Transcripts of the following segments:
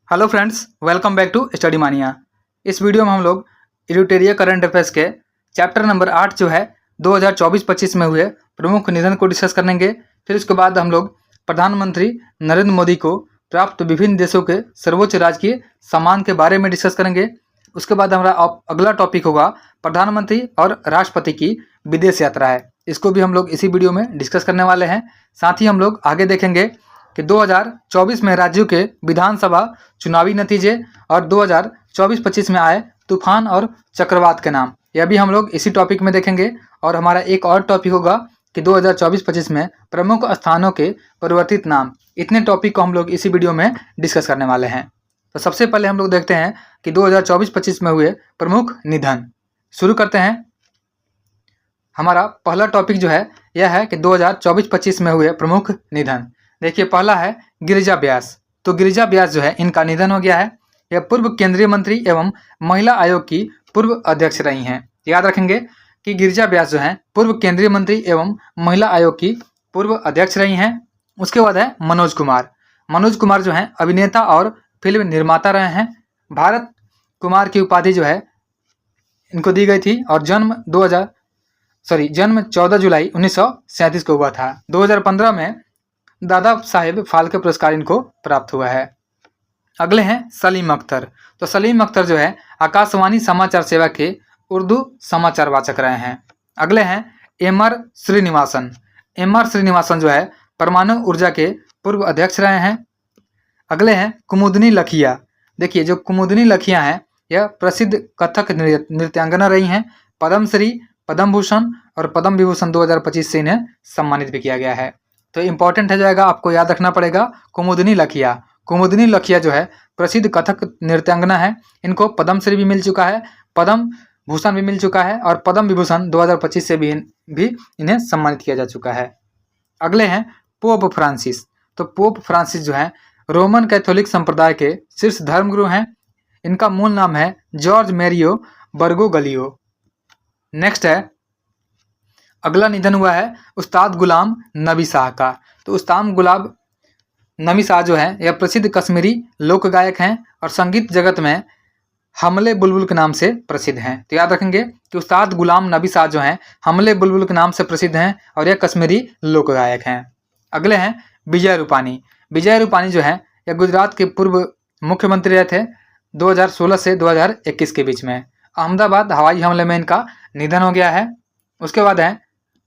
Hello friends, welcome back to Study Mania. इस video में हम लोग एडिटोरियल करंट अफेयर्स के चैप्टर नंबर 8 जो है 2024-25 में हुए प्रमुख निधन को डिस्कस करेंगे। फिर उसके बाद हम लोग प्रधानमंत्री नरेंद्र मोदी को प्राप्त विभिन्न देशों के सर्वोच्च राजकीय सम्मान के बारे में डिस्कस करेंगे। उसके बाद हमारा अगला टॉपिक होगा प्रधानमंत्री और राष्ट्रपति की विदेश यात्रा है। इसको भी हम लोग इसी वीडियो में डिस्कस करने वाले हैं। साथ ही हम लोग आगे देखेंगे कि 2024 में राज्यों के विधानसभा चुनावी नतीजे और 2024-25 में आए तूफान और चक्रवात के नाम, यह भी हम लोग इसी टॉपिक में देखेंगे। और हमारा एक और टॉपिक होगा कि 2024-25 में प्रमुख स्थानों के परिवर्तित नाम। इतने टॉपिक को हम लोग इसी वीडियो में डिस्कस करने वाले हैं। तो सबसे पहले हम लोग देखते हैं कि 2024-25 में हुए प्रमुख निधन। शुरू करते हैं। हमारा पहला टॉपिक जो है यह है कि 2024-25 में हुए प्रमुख निधन। देखिए, पहला है गिरिजा व्यास। तो गिरिजा व्यास जो है इनका निधन हो गया है। यह पूर्व केंद्रीय मंत्री एवं महिला आयोग की पूर्व अध्यक्ष रही हैं। याद रखेंगे कि गिरिजा व्यास जो है पूर्व केंद्रीय मंत्री एवं महिला आयोग की पूर्व अध्यक्ष रही हैं। उसके बाद है मनोज कुमार। मनोज कुमार जो है अभिनेता और फिल्म निर्माता रहे हैं। भारत कुमार की उपाधि जो है इनको दी गई थी और जन्म 14 जुलाई 1937 को हुआ था। 2015 में दादा साहेब फाल्के पुरस्कार इनको प्राप्त हुआ है। अगले हैं सलीम अख्तर। तो सलीम अख्तर जो है आकाशवाणी समाचार सेवा के उर्दू समाचार वाचक रहे हैं। अगले हैं एम.आर. श्रीनिवासन। एम.आर. श्रीनिवासन जो है परमाणु ऊर्जा के पूर्व अध्यक्ष रहे हैं। अगले हैं कुमुदनी लखिया। देखिए, जो कुमुदनी लखिया हैं यह प्रसिद्ध कथक नृत्यांगना रही हैं। पद्मश्री, पद्म भूषण और पद्म विभूषण 2025 से इन्हें सम्मानित भी किया गया है। तो इम्पोर्टेंट हो जाएगा, आपको याद रखना पड़ेगा कुमुदनी लखिया। कुमुदनी लखिया जो है प्रसिद्ध कथक नृत्यांगना है। इनको पद्मश्री भी मिल चुका है, पद्म भूषण भी मिल चुका है और पद्म विभूषण 2025 से भी इन्हें सम्मानित किया जा चुका है। अगले हैं पोप फ्रांसिस। तो पोप फ्रांसिस जो है रोमन कैथोलिक संप्रदाय के शीर्ष धर्मगुरु हैं। इनका मूल नाम है जॉर्ज मैरियो बर्गोगलियो। नेक्स्ट है, अगला निधन हुआ है उस्ताद गुलाम नबी शाह का। तो उस्ताद गुलाम नबी शाह जो है यह प्रसिद्ध कश्मीरी लोक गायक हैं और संगीत जगत में हमले बुलबुल के नाम से प्रसिद्ध हैं। तो याद रखेंगे कि उस्ताद गुलाम नबी शाह जो हैं हमले बुलबुल के नाम से प्रसिद्ध हैं और यह कश्मीरी लोक गायक हैं। अगले हैं विजय रूपानी। विजय रूपानी जो है यह गुजरात के पूर्व मुख्यमंत्री रहे थे 2016 से 2021 के बीच में। अहमदाबाद हवाई हमले में इनका निधन हो गया है। उसके बाद है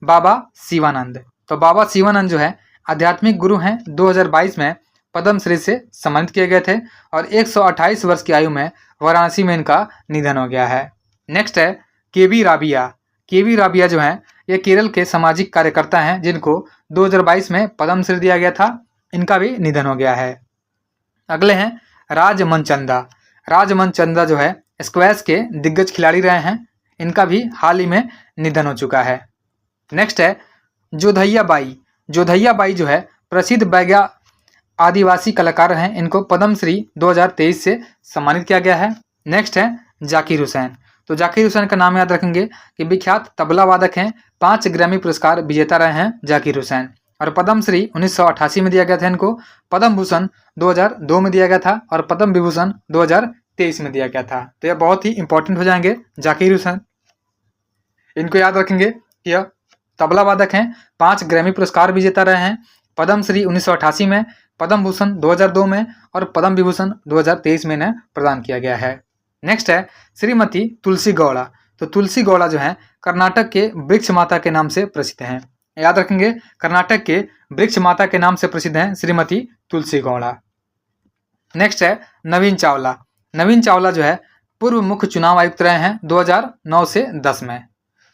बाबा शिवानंद। तो बाबा शिवानंद जो है आध्यात्मिक गुरु हैं। 2022 में पद्मश्री से सम्मानित किए गए थे और 128 वर्ष की आयु में वाराणसी में इनका निधन हो गया है। नेक्स्ट है के.वी. राबिया। के.वी. राबिया जो हैं ये केरल के सामाजिक कार्यकर्ता हैं जिनको 2022 में पद्मश्री दिया गया था। इनका भी निधन हो गया है। अगले हैं राजमनचंदा। राजमनचंदा जो है स्क्वैश के दिग्गज खिलाड़ी रहे हैं। इनका भी हाल ही में निधन हो चुका है। नेक्स्ट है जोधैया बाई। जोधैया बाई जो है प्रसिद्ध बैगा आदिवासी कलाकार हैं। इनको पद्मश्री 2023 से सम्मानित किया गया है। नेक्स्ट है जाकिर हुसैन। तो जाकिर हुसैन का नाम याद रखेंगे कि विख्यात तबला वादक हैं। 5 ग्रैमी पुरस्कार विजेता रहे हैं जाकिर हुसैन और पद्मश्री 1988 में दिया गया था इनको। पद्म भूषण 2002 में दिया गया था और पद्म विभूषण 2023 में दिया गया था। तो यह बहुत ही इंपॉर्टेंट हो जाएंगे जाकिर हुसैन। इनको याद रखेंगे कि यह तबला वादक हैं। 5 ग्रैमी पुरस्कार विजेता रहे हैं। पद्मश्री 1988 में, पद्म भूषण 2002 में और पद्म विभूषण 2023 में इन्हें प्रदान किया गया है। नेक्स्ट है श्रीमती तुलसी गौड़ा। तो तुलसी गौड़ा जो है कर्नाटक के वृक्ष माता के नाम से प्रसिद्ध हैं। याद रखेंगे कर्नाटक के वृक्ष माता के नाम से प्रसिद्ध हैं श्रीमती तुलसी गौड़ा। नेक्स्ट है नवीन चावला। नवीन चावला जो है पूर्व मुख्य चुनाव आयुक्त रहे हैं 2009 से 10 में।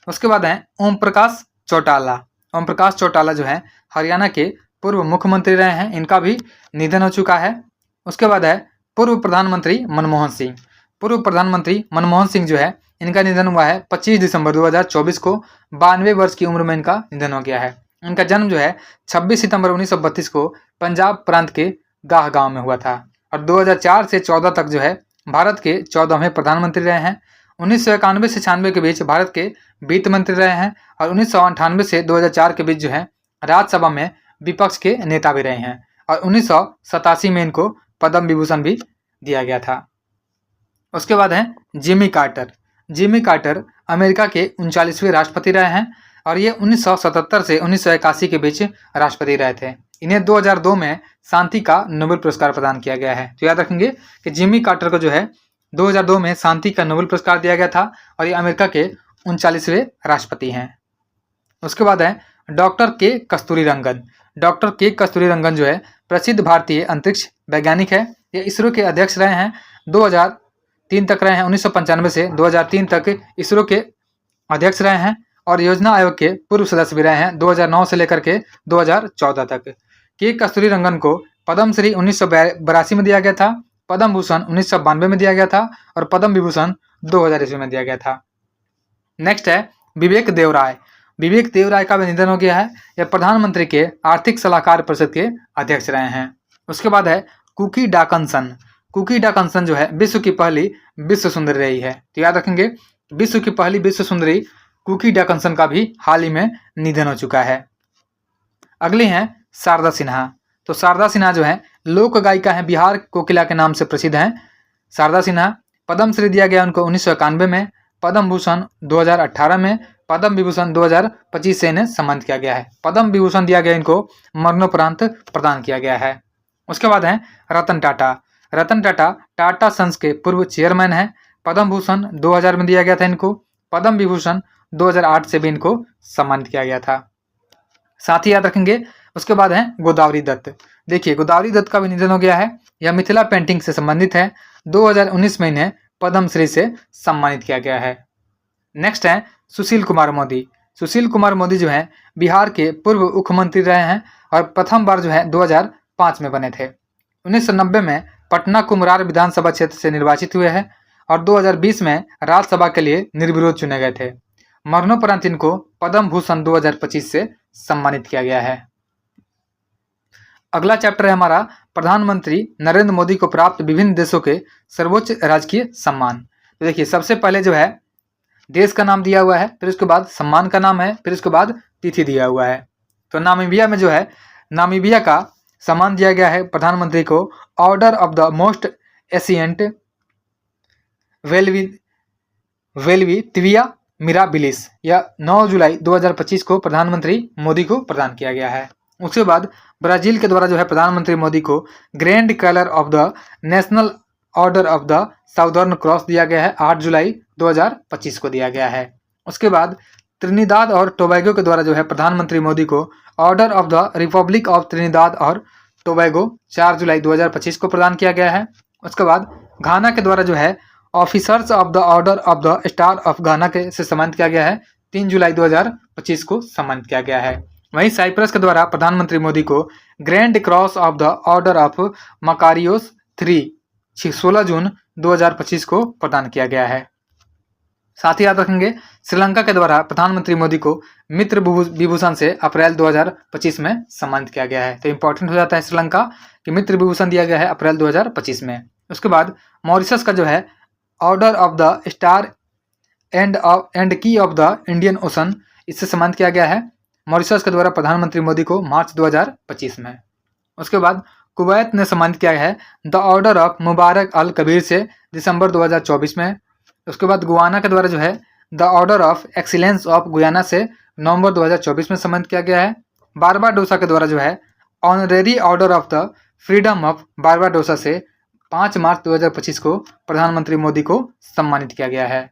उसके बाद है ओम प्रकाश चौटाला। ओम प्रकाश चौटाला जो है हरियाणा के पूर्व मुख्यमंत्री रहे हैं। इनका भी निधन हो चुका है। उसके बाद है पूर्व प्रधानमंत्री मनमोहन सिंह। पूर्व प्रधानमंत्री मनमोहन सिंह जो है इनका निधन हुआ है 25 दिसंबर 2024 को। 92 वर्ष की उम्र में इनका निधन हो गया है। इनका जन्म जो है 26 सितंबर 1932 को पंजाब प्रांत के गाह गांव में हुआ था और 2004 से 14 तक जो है भारत के 14वें प्रधानमंत्री रहे हैं। 1991 से 96 के बीच भारत के वित्त मंत्री रहे हैं और 1998 से 2004 के बीच जो है राज्यसभा में विपक्ष के नेता भी रहे हैं और 1987 में इनको पद्म विभूषण भी दिया गया था। उसके बाद है Jimmy Carter. Jimmy Carter America के 39वें राष्ट्रपति रहे हैं और ये 1977 से 1981 के बीच राष्ट्रपति रहे थे। इन्हें 2002 में शांति का नोबेल पुरस्कार प्रदान किया गया है। तो याद रखेंगे कि जिमी कार्टर को जो है 2002 में शांति का नोबेल पुरस्कार दिया गया था और ये अमेरिका के 39वें राष्ट्रपति हैं। उसके बाद है डॉक्टर के कस्तूरीरंगन। डॉक्टर के कस्तूरीरंगन जो है प्रसिद्ध भारतीय अंतरिक्ष वैज्ञानिक है। ये इसरो के अध्यक्ष रहे हैं, 2003 तक रहे हैं। 1995 से 2003 तक इसरो के अध्यक्छ रहे हैं और योजना आयोग के पूर्व सदस्य भी रहे हैं 2009 से लेकर के 2014 तक। के कस्तूरीरंगन को पद्मश्री 1982 में दिया गया था, पद्म भूषण 1992 में दिया गया था और पद्म विभूषण 2000 ईस्वी में दिया गया था। नेक्स्ट है विवेक देवराय। विवेक देवराय का भी निधन हो गया है। यह प्रधानमंत्री के आर्थिक सलाहकार परिषद के अध्यक्ष रहे हैं। उसके बाद है कुकी डाकनसन। कुकी डाकनसन जो है विश्व की पहली विश्व सुंदरी रही है। तो याद रखेंगे विश्व की पहली विश्व सुंदरी कुकी डाकनसन का भी हाल ही में निधन हो चुका है। अगली हैं शारदा सिन्हा। तो शारदा सिन्हा जो है लोक गायिका है, बिहार कोकिला के नाम से प्रसिद्ध हैं। शारदा सिन्हा पद्मश्री दिया गया उनको 1991 में, पद्म भूषण 2018 में, पद्म विभूषण 2025 से इन्हें सम्मानित किया गया है। पद्म विभूषण दिया गया इनको मरणोपरांत प्रदान किया गया है। उसके बाद है रतन टाटा। रतन टाटा टाटा सन्स के पूर्व चेयरमैन हैं। पद्म भूषण 2000 में दिया गया था इनको, पद्म विभूषण 2008 से भी इनको सम्मानित किया गया था। साथ ही याद रखेंगे उसके बाद है गोदावरी दत्त। देखिए गोदावरी दत्त का भी निधन हो गया है। यह मिथिला पेंटिंग से संबंधित है। 2019 में इन्हें पद्मश्री से सम्मानित किया गया है। नेक्स्ट है सुशील कुमार मोदी। सुशील कुमार मोदी जो है बिहार के पूर्व मुख्यमंत्री रहे हैं और प्रथम बार जो है 2005 में बने थे। 1990 में पटना कुमरार विधानसभा क्षेत्र से निर्वाचित हुए हैं और 2020 में राज्यसभा के लिए निर्विरोध चुने गए थे। मरणोपरांत इनको पद्म भूषण 2025 से सम्मानित किया गया है। अगला चैप्टर है हमारा प्रधानमंत्री नरेंद्र मोदी को प्राप्त विभिन्न देशों के सर्वोच्च राजकीय सम्मान। तो देखिए सबसे पहले जो है देश का नाम दिया हुआ है, फिर उसके बाद सम्मान का नाम है, फिर उसके बाद तिथि दिया हुआ है। तो नामीबिया में जो है नामीबिया का सम्मान दिया गया है प्रधानमंत्री को order of the most ancient Welwitschia Mirabilis. यह 9 जुलाई 2025 को प्रधानमंत्री मोदी को प्रदान किया गया है। उसके बाद ब्राजील के द्वारा जो है प्रधानमंत्री मोदी को grand colour of the national order of the southern cross दिया गया है, 8 जुलाई 2025 को दिया गया है। उसके बाद त्रिनिदाद और टोबैगो के द्वारा जो है प्रधानमंत्री मोदी को order of the Republic of Trinidad और टोबैगो 4 जुलाई 2025 को प्रदान किया गया है। उसके बाद घाना के द्वारा जो है officers of the order of the star of घाना के से सम्मानित किया गया है, 3 जुलाई 2025 को सम्मानित किया गया है। वहीं साइप्रस के द्वारा प्रधानमंत्री मोदी को grand cross of the order of Makarios 3 16 जून 2025 को प्रदान किया गया है। साथ ही याद रखेंगे श्रीलंका के द्वारा प्रधानमंत्री मोदी को मित्र विभूषण से अप्रैल 2025 में सम्मानित किया गया है। तो इंपॉर्टेंट हो जाता है श्रीलंका कि मित्र विभूषण दिया गया है अप्रैल 2025 में। उसके बाद मॉरिशस का जो है order of the star and की ऑफ द इंडियन ओशन, इससे सम्मानित किया गया है मॉरिशस के द्वारा प्रधानमंत्री मोदी को मार्च 2025 में। उसके बाद कुवैत ने सम्मानित किया है द ऑर्डर ऑफ मुबारक अल कबीर से दिसंबर 2024 में। उसके बाद गुयाना के द्वारा जो है the order of excellence of Guyana से नवंबर 2024 में सम्मानित किया गया है। बारबाडोसा के द्वारा जो है honorary order of the freedom of Barbados से 5 मार्च 2025 को प्रधानमंत्री मोदी को सम्मानित किया गया है।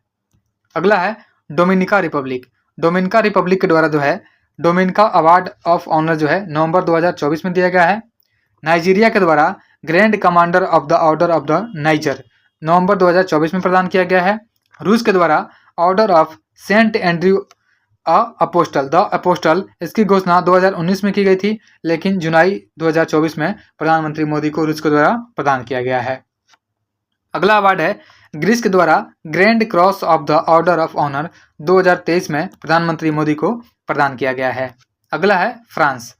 अगला है डोमिनिका रिपब्लिक। डोमिनिका रिपब्लिक के द्वारा जो है डोमिनिका अवार्ड ऑफ ऑनर जो है नवंबर 2024 में दिया गया है। नाइजीरिया के द्वारा grand commander of the order of the Niger नवंबर 2024 में प्रदान किया गया है। रूस के द्वारा order of Saint Andrew apostle the apostle, इसकी घोषणा 2019 में की गई थी, लेकिन जुलाई 2024 में प्रधानमंत्री मोदी को रूस के द्वारा प्रदान किया गया है। अगला अवार्ड है ग्रीस के द्वारा grand cross of the order of honour 2023 में प्रधानमंत्री मोदी को प्रदान किया गया है। अगला है फ्रांस।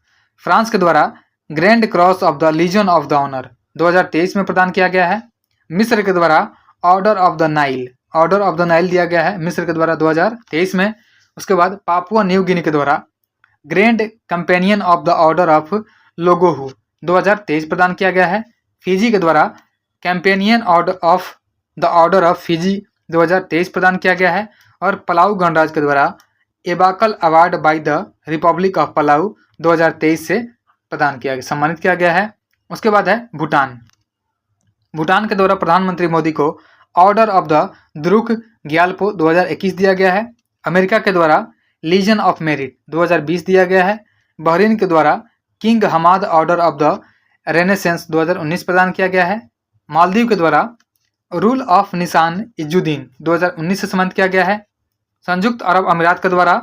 फ्रांस के द्वारा grand cross of the legion of the honour 2023 में प्रदान किया गया है। मिस्र के द्वारा ऑर्डर ऑफ द नाइल दिया गया है मिस्र के द्वारा 2023 में। उसके बाद पापुआ न्यू गिनी के द्वारा grand companion of the order of लोगोहू 2023 प्रदान किया गया है। फिजी के द्वारा कैंपेनियन ऑर्डर ऑफ फिजी 2023 प्रदान किया गया है, और पलाऊ गणराज्य के द्वारा एबाकल award by the Republic of Palau 2023 से प्रदान किया गया, सम्मानित किया गया है। उसके बाद है भूटान। भूटान के द्वारा प्रधानमंत्री मोदी को order of the Druk Gyalpo 2021 दिया गया है। अमेरिका के द्वारा लीजन ऑफ मेरिट 2020 दिया गया है। बहरीन के द्वारा king Hamad order of the renaissance 2019 प्रदान किया गया है। मालदीव के द्वारा रूल ऑफ निशान इजुद्दीन 2019 से सम्मानित किया गया है। संयुक्त अरब अमीरात के द्वारा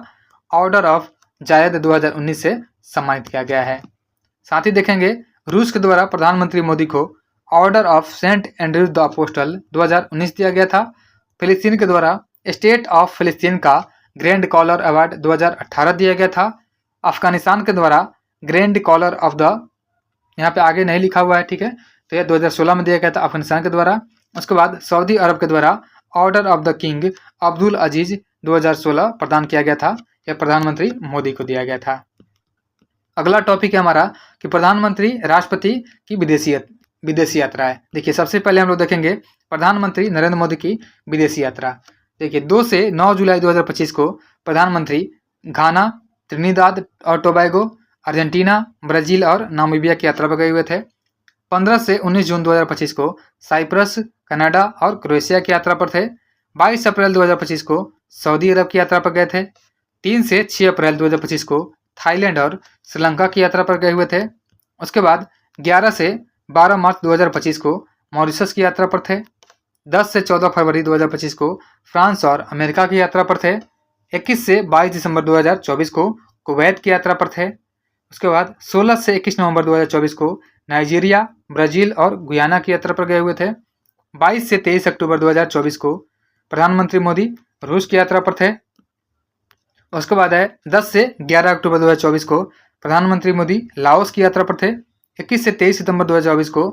ऑर्डर ऑफ जायद 2019 से सम्मानित किया गया है। साथ ही देखेंगे रूस के द्वारा प्रधानमंत्री मोदी को order of saint Andrews the apostle 2019 दिया गया था। फिलिस्तीन के द्वारा स्टेट ऑफ फिलिस्तीन का ग्रैंड कॉलर अवार्ड 2018 दिया गया था। अफगानिस्तान के द्वारा ग्रैंड कॉलर ऑफ द, यहाँ पे आगे नहीं लिखा हुआ है, ठीक है, तो यह 2016 में दिया गया था अफगानिस्तान के द्वारा। उसके बाद सऊदी अरब के द्वारा order of the King Abdul Aziz 2016 प्रदान किया गया था, यह प्रधानमंत्री मोदी को दिया गया था। अगला टॉपिक है हमारा कि प्रधानमंत्री राष्ट्रपति की विदेशी यात्रा है। देखिए सबसे पहले हम लोग देखेंगे प्रधानमंत्री नरेंद्र मोदी की विदेशी यात्रा। देखिए 2 से 9 जुलाई 2025 को प्रधानमंत्री घाना, त्रिनिदाद और टोबैगो, अर्जेंटीना, ब्राजील और नामीबिया की यात्रा पर गए हुए थे। 15 से 19 जून 2025 को साइप्रस, कनाडा और क्रोएशिया की यात्रा पर थे। 22 अप्रैल 2025 को सऊदी अरब की यात्रा पर गए थे। 3 से 6 अप्रैल 2025 को थाईलैंड और श्रीलंका की यात्रा पर गए हुए थे। उसके बाद 11 से 12 मार्च 2025 को मॉरिशस की यात्रा पर थे। 10 से 14 फरवरी 2025 को फ्रांस और अमेरिका की यात्रा पर थे। 21 से 22 दिसंबर 2024 को कुवैत की यात्रा पर थे। उसके बाद 16 से 21 नवंबर 2024 को नाइजीरिया, ब्राजील और गुयाना की यात्रा पर गए हुए थे। 22 से 23 अक्टूबर 2024 को प्रधानमंत्री मोदी रूस की यात्रा पर थे। उसके बाद है 10 से 11 अक्टूबर 2024 को प्रधानमंत्री मोदी लाओस की यात्रा पर थे। 21 से 23 सितंबर 2024 को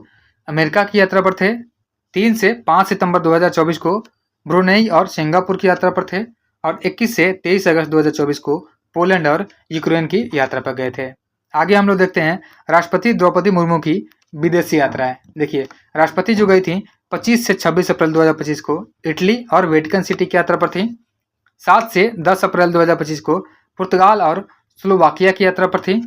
अमेरिका की यात्रा पर थे। 3 से 5 सितंबर 2024 को ब्रुनेई और सिंगापुर की यात्रा पर थे। और 21 से 23 अगस्त 2024 को पोलैंड और यूक्रेन की यात्रा पर गए थे। आगे हम लोग देखते हैं राष्ट्रपति द्रौपदी मुर्मू की विदेशी यात्राएं। देखिए राष्ट्रपति जो गई थी 25 से 26 अप्रैल 2025 को इटली और वेटिकन सिटी की यात्रा पर थी। 7 से 10 अप्रैल 2025 को पुर्तगाल और स्लोवाकिया की यात्रा पर थी।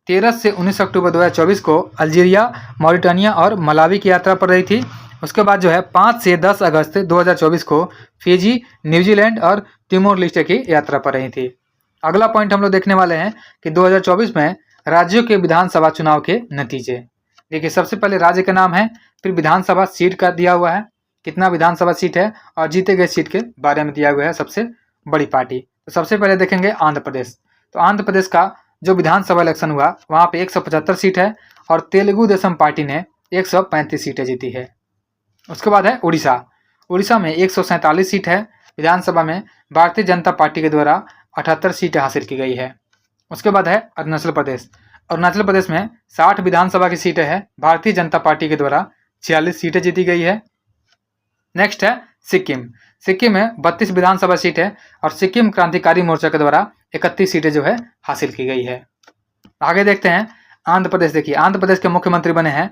13 से 19 अक्टूबर 2024 को अल्जीरिया, मॉरिटानिया और मलावी की यात्रा पर रही थी। उसके बाद जो है 5 से 10 अगस्त 2024 को फिजी, न्यूजीलैंड और तिमोर लेस्टे की यात्रा पर रही थी। अगला पॉइंट हम लोग देखने वाले हैं कि 2024 में राज्यों के विधानसभा चुनाव के नतीजे। देखिए सबसे पहले राज्य का नाम है, फिर विधानसभा सीट का दिया हुआ है, कितना विधानसभा सीट है, और जीते गए सीट के बारे में दिया हुआ है सबसे बड़ी पार्टी। तो सबसे पहले देखेंगे आंध्र प्रदेश। तो आंध्र प्रदेश का जो विधानसभा इलेक्शन हुआ वहाँ पे 175 सीट है और तेलुगु देशम पार्टी ने 135 सीटें जीती है। उसके बाद है उड़ीसा। उड़ीसा में 147 सीट है। विधानसभा में भारतीय जनता पार्टी के द्वारा 78 सीटें हासिल की गई है। उसके बाद है अरुणाचल प्रदेश। अरुणाचल प्रदेश में 60 विधानसभा की सीटें हैं। भारतीय जनता पार्टी के द्वारा 46 सीटें जीती गई है। नेक्स्ट है सिक्किम। सिक्किम में 32 विधानसभा सीट है और सिक्किम क्रांतिकारी मोर्चा के द्वारा 31 सीटें जो है हासिल की गई है। आगे देखते हैं आंध्र प्रदेश। देखिए आंध्र प्रदेश के मुख्यमंत्री बने हैं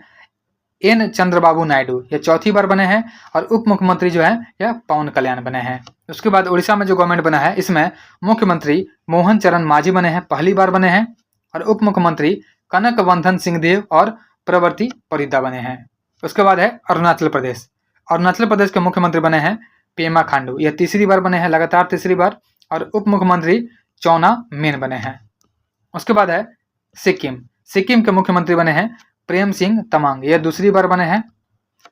एन चंद्रबाबू नायडू, ये चौथी बार बने हैं, और उप मुख्यमंत्री जो है यह पवन कल्याण बने हैं। उसके बाद उड़ीसा में जो गवर्नमेंट बना है इसमें मुख्यमंत्री मोहन चरण मांझी बने हैं, पहली बार बने हैं, और उप मुख्यमंत्री कनक वर्धन सिंहदेव और प्रवर्ती परिदा बने हैं। उसके बाद है अरुणाचल प्रदेश। अरुणाचल प्रदेश के मुख्यमंत्री बने हैं पेमा खांडू, यह तीसरी बार बने हैं, लगातार तीसरी बार, और उप मुख्यमंत्री चौना मेन बने हैं। उसके बाद है सिक्किम। सिक्किम के मुख्यमंत्री बने हैं प्रेम सिंह तमांग, यह दूसरी बार बने हैं।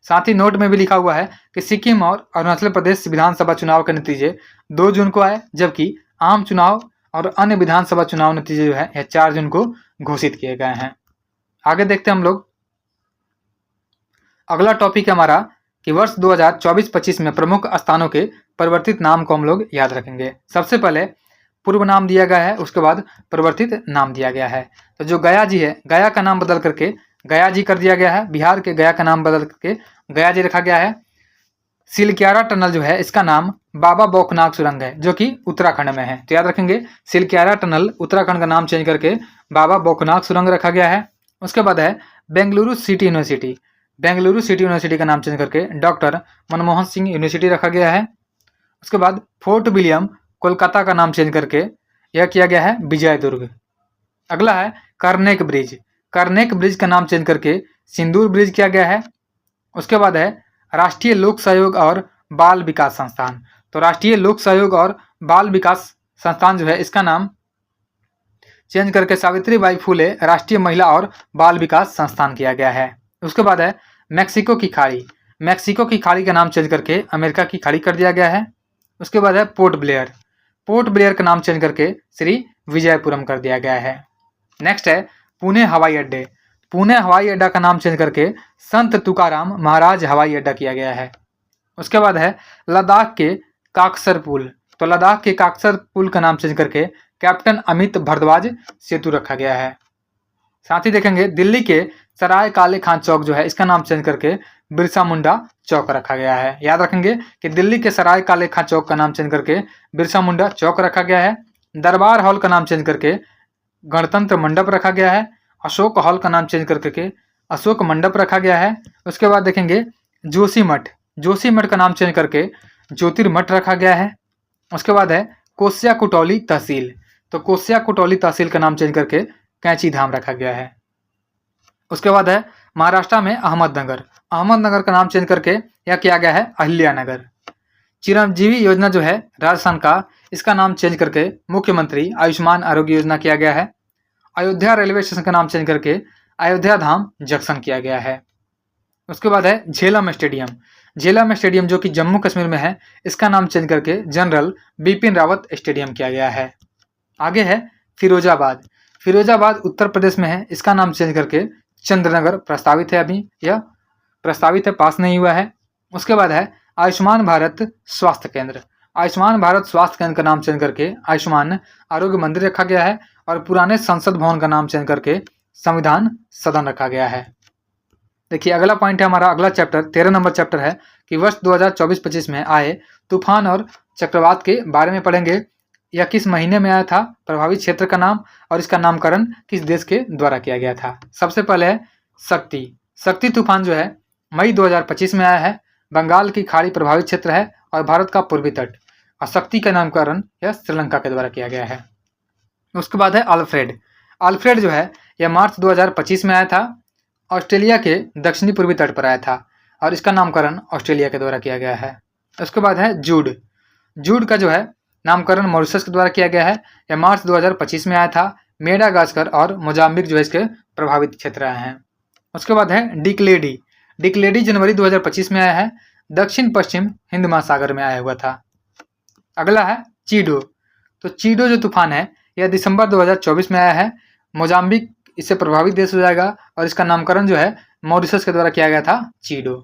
साथ ही नोट में भी लिखा हुआ है कि सिक्किम और अरुणाचल प्रदेश विधानसभा चुनाव के नतीजे 2 जून को आए, जबकि आम चुनाव और अन्य विधानसभा चुनाव नतीजे जो है यह 4 जून को घोषित किए गए हैं। आगे देखते हैं हम लोग। अगला टॉपिक है हमारा कि वर्ष 2024-25 में प्रमुख स्थानों के परिवर्तित नाम को हम लोग याद रखेंगे। सबसे पहले पूर्व नाम दिया गया है, उसके बाद परिवर्तित नाम दिया गया है। तो जो गया जी है, गया का नाम बदल करके गया जी कर दिया गया है। बिहार के गया का नाम बदल करके गया जी रखा गया है। सिलक्यारा टनल जो है इसका नाम बाबा बौखनाग सुरंग है, जो कि उत्तराखंड में है। तो याद रखेंगे सिलक्यारा टनल उत्तराखंड का नाम चेंज करके बाबा बौखनाग सुरंग रखा गया है। उसके बाद है Bengaluru city university. Bengaluru city university का नाम चेंज करके डॉक्टर मनमोहन सिंह यूनिवर्सिटी रखा गया है। उसके बाद फोर्ट विलियम कोलकाता का नाम चेंज करके यह किया गया है विजय दुर्ग। अगला है कर्नेक ब्रिज। कर्नेक ब्रिज का नाम चेंज करके सिंदूर ब्रिज किया गया है। उसके बाद है राष्ट्रीय लोक सहयोग और बाल विकास संस्थान। तो राष्ट्रीय लोक सहयोग और बाल विकास संस्थान जो है इसका नाम चेंज करके सावित्रीबाई फुले राष्ट्रीय महिला और बाल विकास संस्थान किया गया है। उसके बाद है मैक्सिको की खाड़ी। मैक्सिको की खाड़ी का नाम चेंज करके अमेरिका की खाड़ी कर दिया गया है। उसके बाद है पोर्ट ब्लेयर। पोर्ट ब्लेयर का नाम चेंज करके श्री विजयपुरम कर दिया गया है। नेक्स्ट है पुणे हवाई अड्डे। पुणे हवाई अड्डा का नाम चेंज करके संत तुकाराम महाराज हवाई अड्डा किया गया है। उसके बाद है लद्दाख के काकसर पुल। तो लद्दाख के काकसर पुल का नाम चेंज करके कैप्टन अमित भारद्वाज सेतु रखा गया है। साथ ही देखेंगे दिल्ली के सराय काले खान चौक जो है इसका नाम चेंज करके बिरसा मुंडा चौक रखा गया है। याद रखेंगे कि दिल्ली के सराय काले खान चौक का नाम चेंज करके बिरसा मुंडा चौक रखा गया है। दरबार हॉल का नाम चेंज करके गणतंत्र मंडप रखा गया है। अशोक हॉल का नाम चेंज करके अशोक मंडप रखा गया है। उसके बाद देखेंगे जोशीमठ। जोशीमठ का नाम चेंज करके ज्योतिर्मठ रखा गया है। उसके बाद है कोस्या कुटौली तहसील। तो कोस्या कुटौली तहसील का नाम चेंज करके कैंची धाम रखा गया है। उसके बाद है महाराष्ट्र में अहमदनगर। अहमदनगर का नाम चेंज करके यह किया गया है अहिल्यानगर। चिरंजीवी योजना जो है राजस्थान का, इसका नाम चेंज करके मुख्यमंत्री आयुष्मान आरोग्य योजना किया गया है। अयोध्या रेलवे स्टेशन का नाम चेंज करके अयोध्या धाम जंक्शन किया गया है। उसके बाद है झेलम स्टेडियम। झेलम स्टेडियम जो कि जम्मू कश्मीर में है, इसका नाम चेंज करके जनरल बिपिन रावत स्टेडियम किया गया है। आगे है फिरोजाबाद। फिरोजाबाद उत्तर प्रदेश में है, इसका नाम चेंज करके चंद्रनगर प्रस्तावित है। अभी यह प्रस्तावित है, पास नहीं हुआ है। उसके बाद है आयुष्मान भारत स्वास्थ्य केंद्र। आयुष्मान भारत स्वास्थ्य केंद्र का नाम चेंज करके आयुष्मान आरोग्य मंदिर रखा गया है। और पुराने संसद भवन का नाम चेंज करके संविधान सदन रखा गया है। देखिए अगला पॉइंट है हमारा, अगला चैप्टर 13 नंबर चैप्टर है कि वर्ष 2024-25 में आए तूफान और चक्रवात के बारे में पढ़ेंगे। यह किस महीने में आया था, प्रभावित क्षेत्र का नाम और इसका नामकरण किस देश के द्वारा किया गया था। सबसे पहले है शक्ति। शक्ति तूफान जो है मई 2025 में आया है। बंगाल की खाड़ी प्रभावित क्षेत्र है और भारत का पूर्वी तट। और शक्ति का नामकरण यह श्रीलंका के द्वारा किया गया है। उसके बाद है अल्फ्रेड। अल्फ्रेड जो है यह मार्च 2025 में आया था। ऑस्ट्रेलिया के दक्षिणी पूर्वी तट पर आया था और इसका नामकरण ऑस्ट्रेलिया के द्वारा किया गया है। उसके बाद है जूड। जूड का जो है नामकरण मॉरिशस के द्वारा किया गया है। यह मार्च 2025 में आया था। मेडागास्कर और मोजाम्बिक जो है इसके प्रभावित क्षेत्र आए हैं। उसके बाद है डिक्लेडी। डिक्लेडी जनवरी 2025 में आया है। दक्षिण पश्चिम हिंद महासागर में आया हुआ था। अगला है चीडो। तो चीडो जो तूफान है यह दिसंबर 2024 में आया है। मोजाम्बिक इससे प्रभावित देश हो जाएगा और इसका नामकरण जो है मॉरिशस के द्वारा किया गया था चीडो।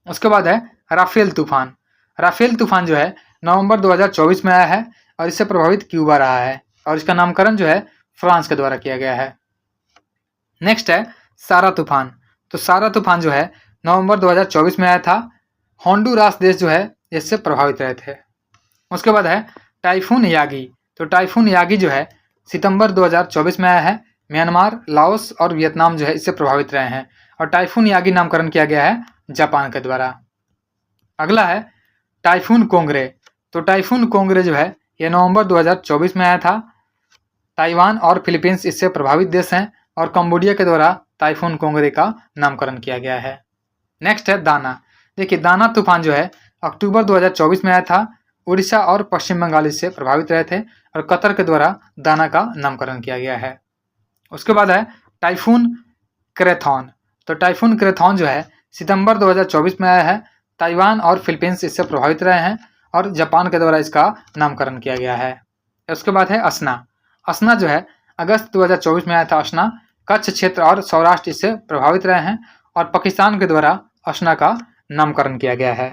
उसके बाद है राफेल तूफान। राफेल तूफान जो है नवंबर 2024 में आया है और इससे प्रभावित क्यूबा रहा है और इसका नामकरण जो है फ्रांस के द्वारा किया गया है। नेक्स्ट है सारा तूफान। तो सारा तूफान जो है नवंबर 2024 में आया था। होंडुरास देश जो है इससे प्रभावित रहे थे। उसके बाद है टाइफून यागी। तो टाइफून यागी जो है सितंबर 2024 में आया है। म्यांमार, लाओस और वियतनाम जो है इससे प्रभावित रहे हैं और टाइफून यागी नामकरण किया गया है जापान के द्वारा। अगला है टाइफून कोंगरे। तो टाइफून कोंगरे जो है यह नवंबर 2024 में आया था। ताइवान और फिलीपींस इससे प्रभावित देश हैं और कंबोडिया के द्वारा टाइफून कोंगरे का नामकरण किया गया है। नेक्स्ट है दाना। देखिए दाना तूफान जो है अक्टूबर 2024 में आया था। उड़ीसा और पश्चिम बंगाल इससे प्रभावित रहे थे और कतर के द्वारा दाना का नामकरण किया गया है। उसके बाद है टाइफून क्रेथॉन। तो टाइफून क्रेथॉन जो है सितंबर 2024 में आया है। ताइवान और फिलीपींस इससे प्रभावित रहे हैं और जापान के द्वारा इसका नामकरण किया गया है। उसके बाद है असना। असना जो है अगस्त 2024 में आया था। असना कच्छ क्षेत्र और सौराष्ट्र इससे प्रभावित रहे हैं और पाकिस्तान के द्वारा असना का नामकरण किया गया है।